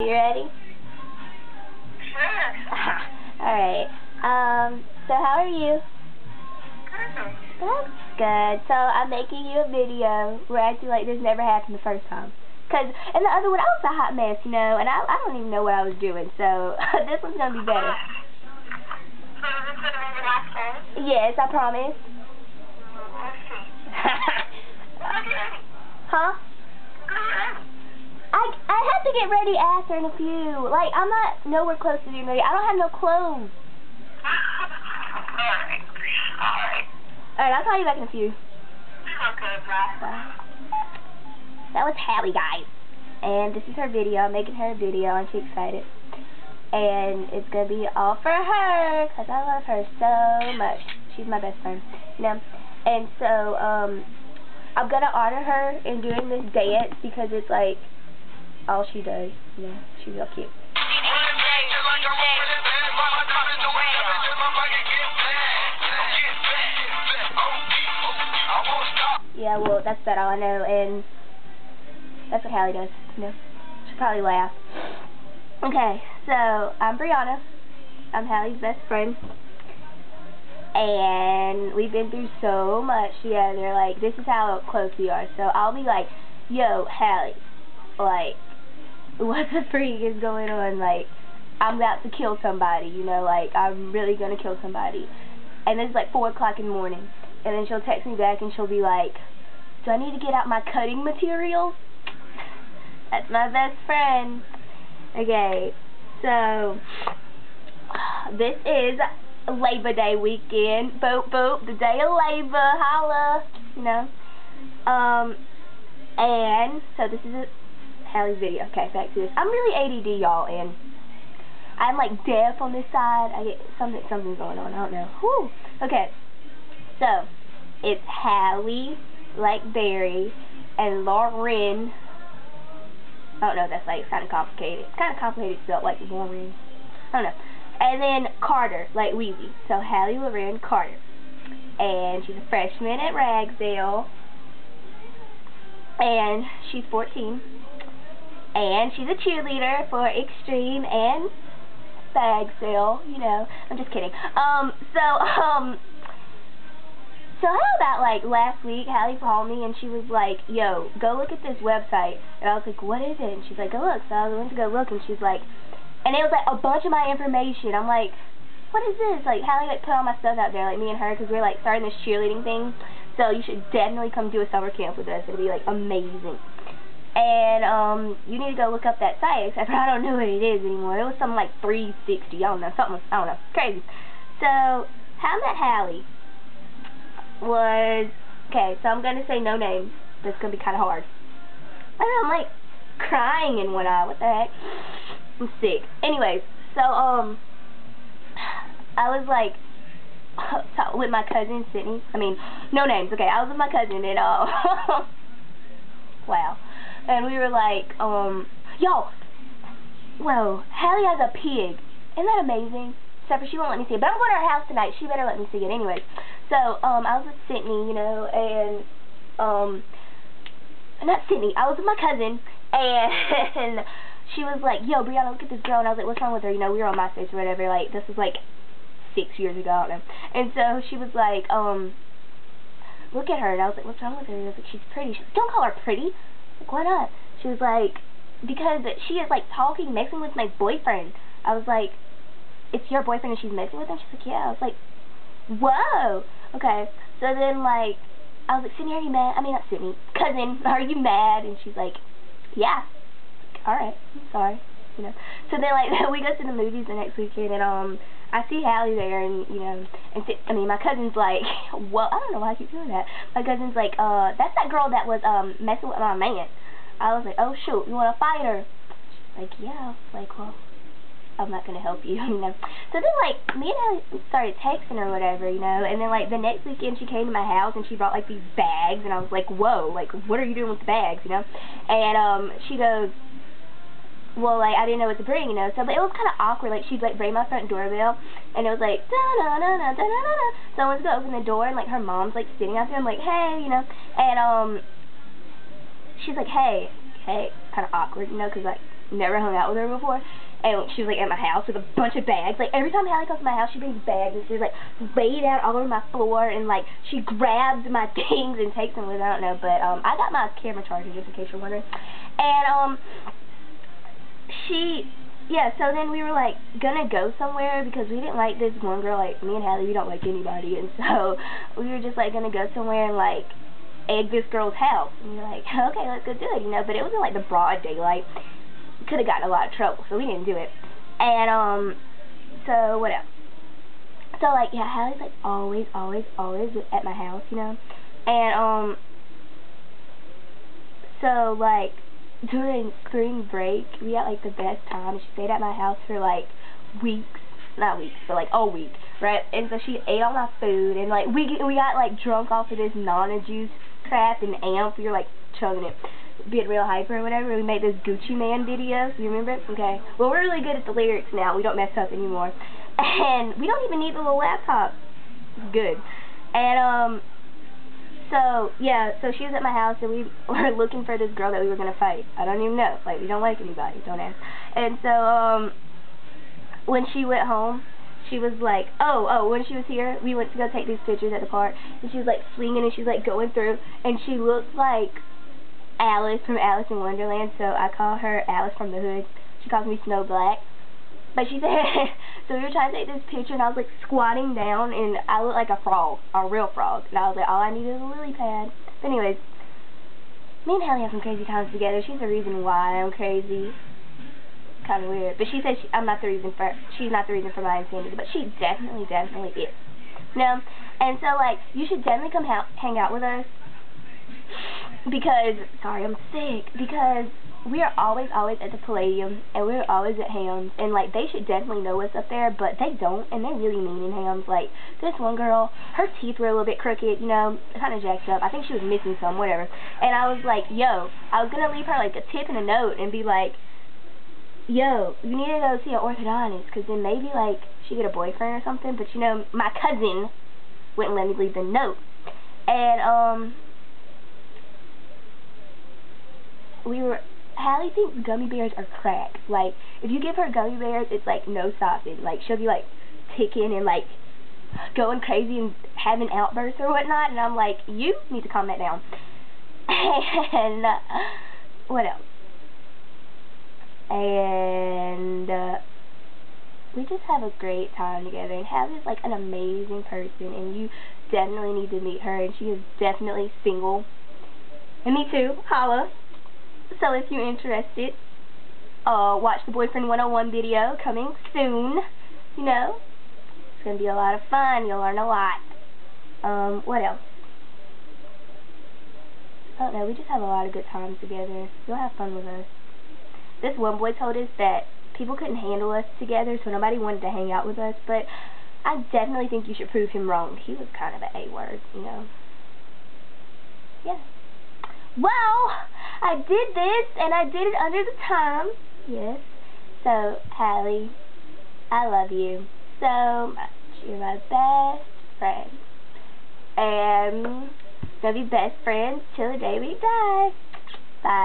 You ready? Sure. Alright. So how are you? Good. That's good. So I'm making you a video where I acting like this never happened the first time. Cause in the other one I was a hot mess, you know, and I don't even know what I was doing. So this one's gonna be better. So this is going to be the last one? Yes, I promise. Let's see. Huh? I have to get ready after in a few. Like, I'm not nowhere close to being ready. I don't have no clothes. Alright, I'll call you back in a few. Okay, bye. That was Hallie, guys. And this is her video. I'm making her a video. Aren't you excited? And it's going to be all for her, because I love her so much. She's my best friend, you know? And so, I'm going to honor her in doing this dance, because it's like all she does. You know, she's real cute. Yeah, well, that's about all I know, and that's what Hallie does, you know. She'll probably laugh. Okay, so, I'm Brianna. I'm Hallie's best friend. And we've been through so much together. Like, this is how close we are. So, I'll be like, yo, Hallie, like, what the freak is going on? Like, I'm about to kill somebody, you know, like, I'm really gonna kill somebody. And it's like 4 o'clock in the morning. And then she'll text me back and she'll be like, do I need to get out my cutting materials? That's my best friend. Okay, so, this is Labor Day weekend. Boop, boop, the day of labor, holla, you know. And, so this is Hallie's video. Okay, back to this. I'm really ADD, y'all, and I'm like deaf on this side. I get something's going on. I don't know. Whew. Okay, so it's Hallie, like Barry, and Lauren. I don't know. That's like kind of complicated. It's kind of complicated spelled like Lauren. I don't know. And then Carter, like Weezy. So Hallie Lauren Carter, and she's a freshman at Ragsdale, and she's 14. And she's a cheerleader for Extreme and Bagsdale, you know. I'm just kidding. So how about, like, last week, Hallie called me and she was like, yo, go look at this website. And I was like, what is it? And she's like, go look. So I went to go look and she's like, and it was like a bunch of my information. I'm like, what is this? Like, Hallie, like, put all my stuff out there, like, me and her, because we're, like, starting this cheerleading thing. So you should definitely come do a summer camp with us. It'll be, like, amazing. And, you need to go look up that site, except for I don't know what it is anymore. It was something like 360, I don't know, I don't know, crazy. So, how I met Hallie was, okay, so I'm going to say no names. That's going to be kind of hard. I don't know, I'm, like, crying in one eye, what the heck? I'm sick. Anyways, so, I was, like, with my cousin, Sydney. I mean, no names, okay, I was with my cousin, and, wow. And we were like, yo, whoa, Hallie has a pig. Isn't that amazing? Except for she won't let me see it. But I'm going to her house tonight. She better let me see it anyway. So, I was with Sydney, you know, and, not Sydney. I was with my cousin, and she was like, yo, Brianna, look at this girl. And I was like, what's wrong with her? You know, we were on MySpace or whatever. Like, this was like 6 years ago. I don't know. And so she was like, look at her. And I was like, what's wrong with her? And I was like, she's pretty. She was like, don't call her pretty. Like, why not? She was like, because she is, like, messing with my boyfriend. I was like, it's your boyfriend and she's messing with him? She's like, yeah. I was like, whoa. Okay. So then, like, I was like, Sydney, are you mad? I mean, not Sydney. Cousin, are you mad? And she's like, yeah. Like, alright, I'm sorry. You know. So then, like, we go to the movies the next weekend, and, I see Hallie there, and, you know, and my cousin's like, well, I don't know why I keep doing that. My cousin's like, that's that girl that was, messing with my man. I was like, oh, shoot, you want to fight her? She's like, yeah. I was like, well, I'm not going to help you, you know. So then, like, me and Hallie started texting or whatever, you know, and then, like, the next weekend she came to my house, and she brought, like, these bags, and I was like, whoa, like, what are you doing with the bags, you know? And, she goes, well, like, I didn't know what to bring, you know, so, but it was kind of awkward, like, she'd, like, ring my front doorbell, and it was, like, da-da-da-da, da-da-da-da, so I went to go open the door, and, like, her mom's, like, sitting out there, I'm like, hey, you know, and, she's like, hey, kind of awkward, you know, because, like, never hung out with her before. And she was, like, at my house with a bunch of bags. Like, every time Hallie comes to my house, she brings bags, and she's, like, laid out all over my floor, and, like, she grabs my things and takes them with her. I don't know, but, I got my camera charger, just in case you're wondering. And, so then we were, like, gonna go somewhere, because we didn't like this one girl. Like, me and Hallie, we don't like anybody, and so we were just, like, gonna go somewhere and, like, egg this girl's house. And we were like, okay, let's go do it, you know, but it wasn't, like, the broad daylight. Could have gotten a lot of trouble, so we didn't do it. And so what else? So like, yeah, Hallie's like always at my house, you know. And so like during spring break, we had like the best time. She stayed at my house for like weeks, not weeks, but like a week, right? And so she ate all my food, and like we got like drunk off of this Nana juice crap and amp. We were like chugging it, being real hyper or whatever. We made this Gucci Man video. You remember it? Okay. Well, we're really good at the lyrics now. We don't mess up anymore. And we don't even need the little laptop. It's good. And, so, yeah, so she was at my house, and we were looking for this girl that we were going to fight. I don't even know. Like, we don't like anybody. Don't ask. And so, when she went home, she was like, when she was here, we went to go take these pictures at the park, and she was, like, swinging, and she's, like, going through, and she looked like Alice from Alice in Wonderland, so I call her Alice from the Hood. She calls me Snow Black. But she said, so we were trying to take this picture, and I was, like, squatting down, and I looked like a frog, a real frog. And I was like, all I need is a lily pad. But anyways, me and Hallie have some crazy times together. She's the reason why I'm crazy. Kind of weird. But she said she's not the reason for my insanity, but she definitely is. You know? And so, like, you should definitely come hang out with us. Because, sorry, I'm sick, because we are always at the Palladium, and we're always at Hams, and, like, they should definitely know us up there, but they don't, and they're really mean in Hams. Like, this one girl, her teeth were a little bit crooked, you know, kind of jacked up. I think she was missing some, whatever. And I was like, yo, I was going to leave her, like, a tip and a note, and be like, yo, you need to go see an orthodontist, because then maybe, like, she get a boyfriend or something, but, you know, my cousin wouldn't let me leave the note. And, Hallie thinks gummy bears are crack. Like, if you give her gummy bears, it's like no stopping. Like, she'll be like ticking and like going crazy and having outbursts or whatnot, and I'm like, you need to calm that down. And what else? And we just have a great time together, and Hallie's like an amazing person, and you definitely need to meet her, and she is definitely single. And me too. Holla. So if you're interested, watch the Boyfriend 101 video coming soon. You know, it's going to be a lot of fun. You'll learn a lot. What else? I don't know. We just have a lot of good times together. You'll have fun with us. This one boy told us that people couldn't handle us together, so nobody wanted to hang out with us, but I definitely think you should prove him wrong. He was kind of an A-word, you know. Yeah. Well, I did this, and I did it under the time. Yes. So, Hallie, I love you so much. You're my best friend. And we'll be best friends till the day we die. Bye.